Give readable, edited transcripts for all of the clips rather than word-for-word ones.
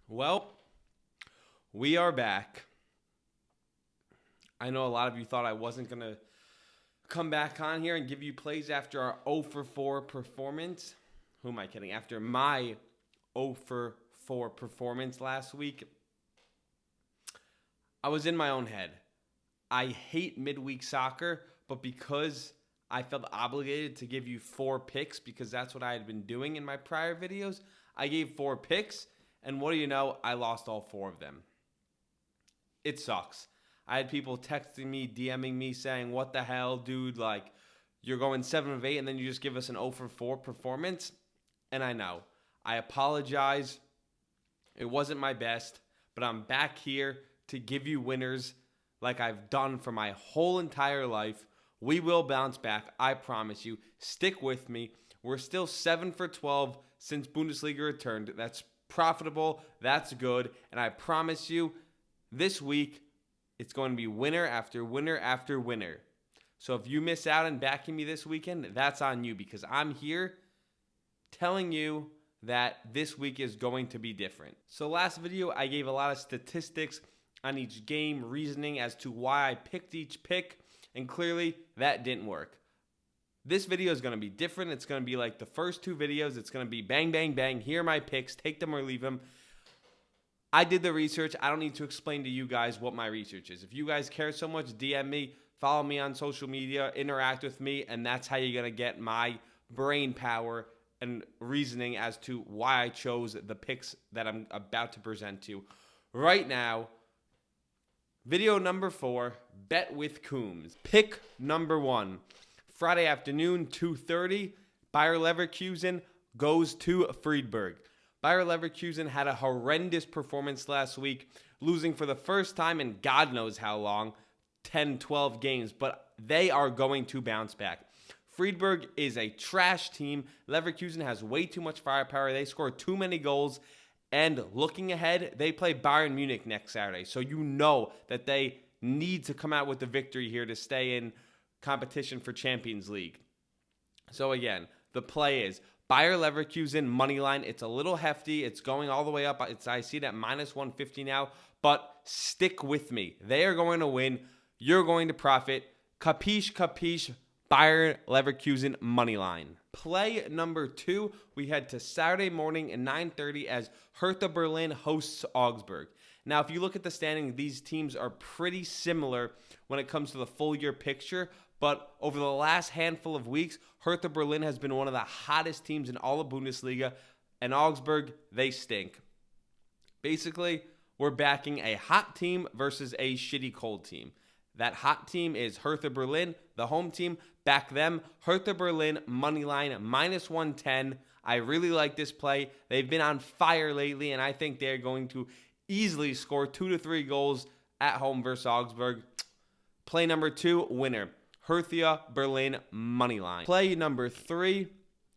Well, we are back. I know a lot of you thought I wasn't going to come back on here and give you plays after our 0 for 4 performance. Who am I kidding? After my 0 for 4 performance last week, I was in my own head. I hate midweek soccer, but because I felt obligated to give you 4 picks because that's what I had been doing in my prior videos, I gave 4 picks. And what do you know? I lost all 4 of them. It sucks. I had people texting me, DMing me, saying, what the hell, dude? Like, you're going 7 of 8, and then you just give us an 0 for 4 performance? And I know. I apologize. It wasn't my best, but I'm back here to give you winners like I've done for my whole entire life. We will bounce back. I promise you. Stick with me. We're still 7 for 12 since Bundesliga returned. That's profitable. That's good. And I promise you, this week, it's going to be winner after winner after winner. So if you miss out on backing me this weekend, that's on you because I'm here telling you that this week is going to be different. So last video, I gave a lot of statistics on each game, reasoning as to why I picked each pick, and clearly that didn't work. This video is going to be different. It's going to be like the first 2 videos. It's going to be bang, bang, bang. Here are my picks. Take them or leave them. I did the research. I don't need to explain to you guys what my research is. If you guys care so much, DM me, follow me on social media, interact with me, and that's how you're going to get my brain power and reasoning as to why I chose the picks that I'm about to present to you. Right now, video number 4, bet with Cooms. Pick number 1. Friday afternoon, 2:30, Bayer Leverkusen goes to Friedberg. Bayer Leverkusen had a horrendous performance last week, losing for the first time in God knows how long, 10, 12 games, but they are going to bounce back. Friedberg is a trash team. Leverkusen has way too much firepower. They score too many goals, and looking ahead, they play Bayern Munich next Saturday, so you know that they need to come out with the victory here to stay in competition for Champions League. So again, the play is Bayer Leverkusen money line. It's a little hefty. It's going all the way up. I see it at minus 150 now, but stick with me. They are going to win. You're going to profit. Capiche, capiche, Bayer Leverkusen money line. Play number 2, we head to Saturday morning at 9:30 as Hertha Berlin hosts Augsburg. Now, if you look at the standing, these teams are pretty similar when it comes to the full year picture. But over the last handful of weeks, Hertha Berlin has been one of the hottest teams in all of Bundesliga. And Augsburg, they stink. Basically, we're backing a hot team versus a shitty cold team. That hot team is Hertha Berlin, the home team. Back them. Hertha Berlin, money line, minus 110. I really like this play. They've been on fire lately, and I think they're going to easily score 2 to 3 goals at home versus Augsburg. Play number 2, winner. Hertha Berlin money line. Play number 3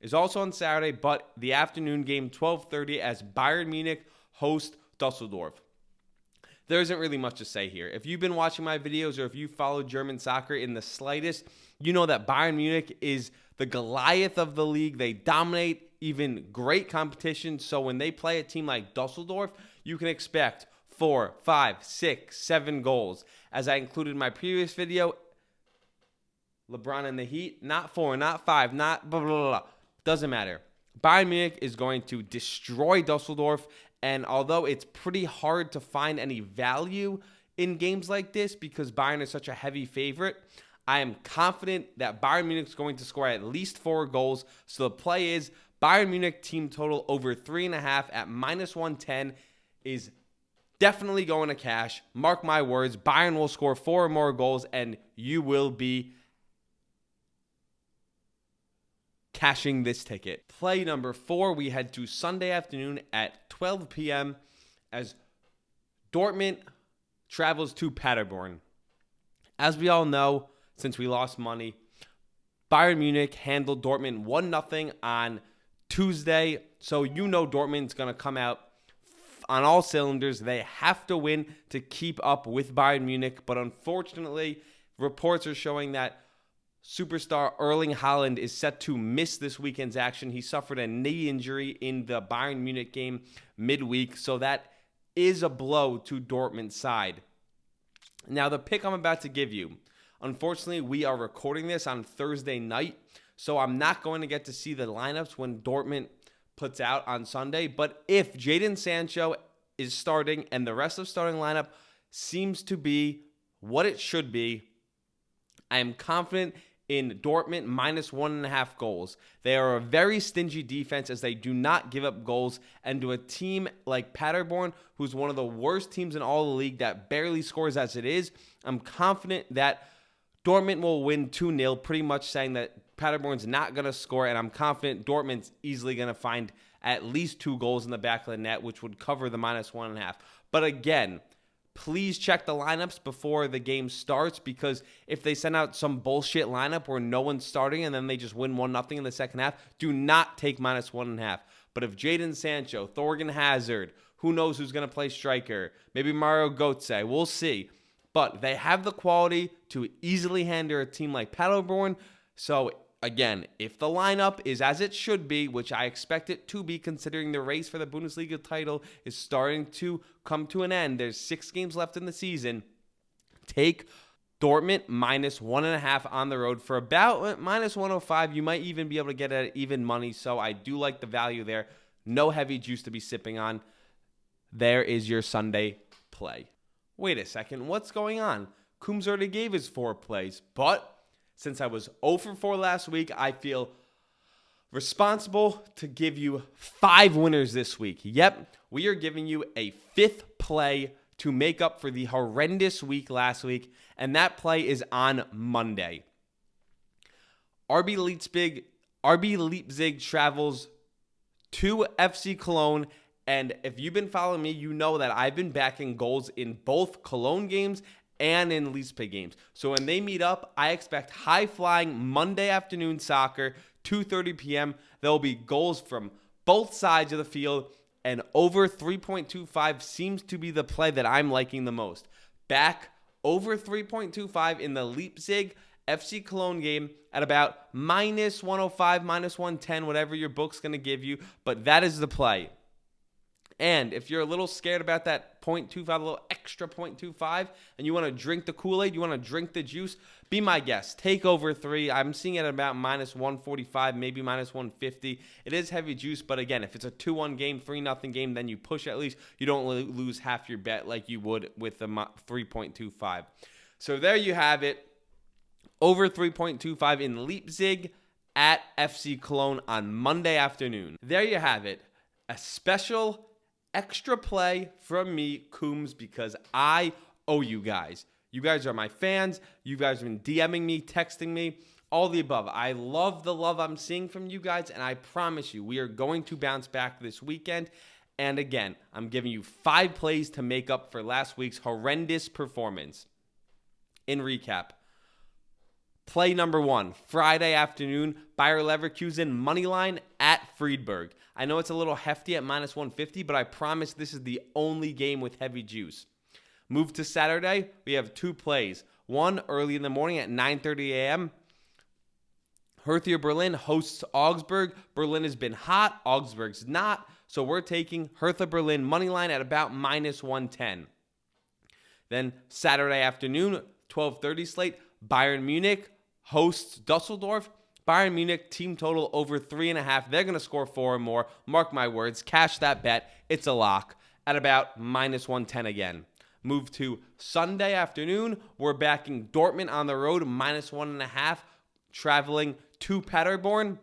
is also on Saturday, but the afternoon game, 12:30, as Bayern Munich host Dusseldorf. There isn't really much to say here. If you've been watching my videos or if you follow German soccer in the slightest, you know that Bayern Munich is the Goliath of the league. They dominate even great competition. So when they play a team like Dusseldorf, you can expect 4, 5, 6, 7 goals. As I included in my previous video, LeBron and the Heat, not 4, not 5, not blah, blah, blah. Doesn't matter. Bayern Munich is going to destroy Dusseldorf, and although it's pretty hard to find any value in games like this because Bayern is such a heavy favorite, I am confident that Bayern Munich is going to score at least 4 goals. So the play is Bayern Munich team total over 3.5 at minus 110 is definitely going to cash. Mark my words, Bayern will score 4 or more goals, and you will be cashing this ticket. Play number 4, we head to Sunday afternoon at 12 p.m. as Dortmund travels to Paderborn. As we all know, since we lost money, Bayern Munich handled Dortmund 1-0 on Tuesday. So you know Dortmund's going to come out on all cylinders. They have to win to keep up with Bayern Munich. But unfortunately, reports are showing that superstar Erling Haaland is set to miss this weekend's action. He suffered a knee injury in the Bayern Munich game midweek, so that is a blow to Dortmund's side. Now, the pick I'm about to give you, unfortunately, we are recording this on Thursday night, so I'm not going to get to see the lineups when Dortmund puts out on Sunday. But if Jadon Sancho is starting and the rest of the starting lineup seems to be what it should be, I am confident in Dortmund minus 1.5 goals. They are a very stingy defense as they do not give up goals. And to a team like Paderborn, who's one of the worst teams in all the league that barely scores as it is, I'm confident that Dortmund will win 2-0, pretty much saying that Paderborn's not going to score. And I'm confident Dortmund's easily going to find at least 2 goals in the back of the net, which would cover the minus 1.5. But again, please check the lineups before the game starts, because if they send out some bullshit lineup where no one's starting and then they just win 1-0 in the second half, do not take minus 1.5. But if Jadon Sancho, Thorgan Hazard, who knows who's going to play striker, maybe Mario Götze, we'll see. But they have the quality to easily handle a team like Paderborn. So again, if the lineup is as it should be, which I expect it to be considering the race for the Bundesliga title is starting to come to an end, there's 6 games left in the season, take Dortmund minus 1.5 on the road for about minus 105. You might even be able to get it at even money, so I do like the value there. No heavy juice to be sipping on. There is your Sunday play. Wait a second, what's going on? Cooms already gave his 4 plays, but since I was 0 for 4 last week, I feel responsible to give you 5 winners this week. Yep, we are giving you a 5th play to make up for the horrendous week last week, and that play is on Monday. RB Leipzig travels to FC Cologne, and if you've been following me, you know that I've been backing goals in both Cologne games and in Leipzig games. So when they meet up, I expect high-flying Monday afternoon soccer, 2:30 p.m. There will be goals from both sides of the field, and over 3.25 seems to be the play that I'm liking the most. Back over 3.25 in the Leipzig FC Cologne game at about minus 105, minus 110, whatever your book's going to give you, but that is the play. And if you're a little scared about that 0.25, a little extra 0.25, and you want to drink the Kool-Aid, you want to drink the juice, be my guest. Take over 3. I'm seeing it at about minus 145, maybe minus 150. It is heavy juice, but again, if it's a 2-1 game, 3-0 game, then you push at least. You don't lose half your bet like you would with the 3.25. So there you have it. Over 3.25 in Leipzig at FC Cologne on Monday afternoon. There you have it. A special extra play from me, Cooms, because I owe you guys. You guys are my fans. You guys have been DMing me, texting me, all the above. I love the love I'm seeing from you guys, and I promise you, we are going to bounce back this weekend. And again, I'm giving you 5 plays to make up for last week's horrendous performance. In recap, play number 1, Friday afternoon, Bayer Leverkusen moneyline at Friedberg. I know it's a little hefty at minus 150, but I promise this is the only game with heavy juice. Move to Saturday, we have 2 plays. One early in the morning at 9:30 a.m. Hertha Berlin hosts Augsburg. Berlin has been hot, Augsburg's not, so we're taking Hertha Berlin moneyline at about minus 110. Then Saturday afternoon, 12:30 slate, Bayern Munich hosts Dusseldorf. Bayern Munich team total over 3.5. They're going to score 4 or more. Mark my words. Cash that bet. It's a lock at about minus 110 again. Move to Sunday afternoon. We're backing Dortmund on the road, minus 1.5, traveling to Paderborn.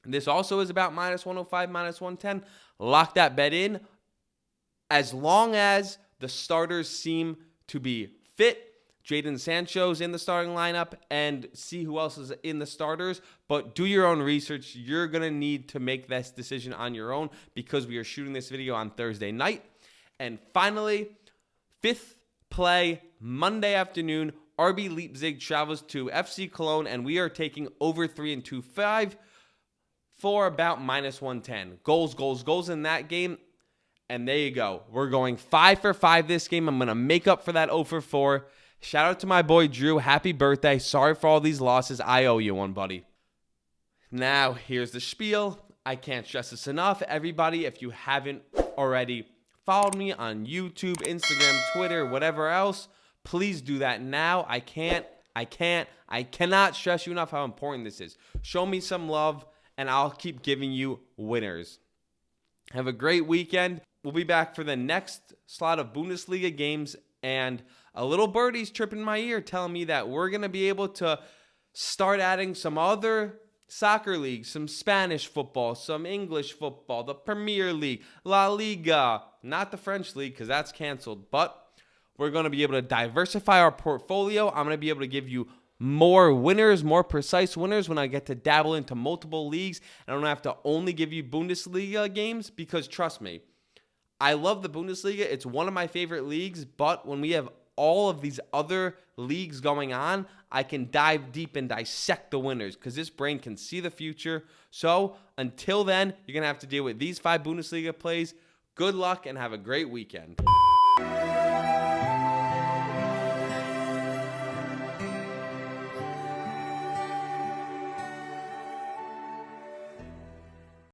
This also is about minus 105, minus 110. Lock that bet in. As long as the starters seem to be fit, Jadon Sancho's in the starting lineup, and see who else is in the starters. But do your own research. You're going to need to make this decision on your own because we are shooting this video on Thursday night. And finally, 5th play, Monday afternoon, RB Leipzig travels to FC Cologne, and we are taking over 3.25 for about minus 110. Goals in that game. And there you go. We're going 5 for 5 this game. I'm going to make up for that 0 for 4. Shout out to my boy Drew. Happy birthday. Sorry for all these losses. I owe you one, buddy. Now, here's the spiel. I can't stress this enough. Everybody, if you haven't already, followed me on YouTube, Instagram, Twitter, whatever else, please do that now. I cannot stress you enough how important this is. Show me some love, and I'll keep giving you winners. Have a great weekend. We'll be back for the next slot of Bundesliga games, and a little birdie's tripping my ear telling me that we're going to be able to start adding some other soccer leagues, some Spanish football, some English football, the Premier League, La Liga, not the French league because that's canceled, but we're going to be able to diversify our portfolio. I'm going to be able to give you more winners, more precise winners when I get to dabble into multiple leagues. And I don't have to only give you Bundesliga games because, trust me, I love the Bundesliga. It's one of my favorite leagues, but when we have all of these other leagues going on, I can dive deep and dissect the winners because this brain can see the future. So until then, you're going to have to deal with these 5 Bundesliga plays. Good luck and have a great weekend.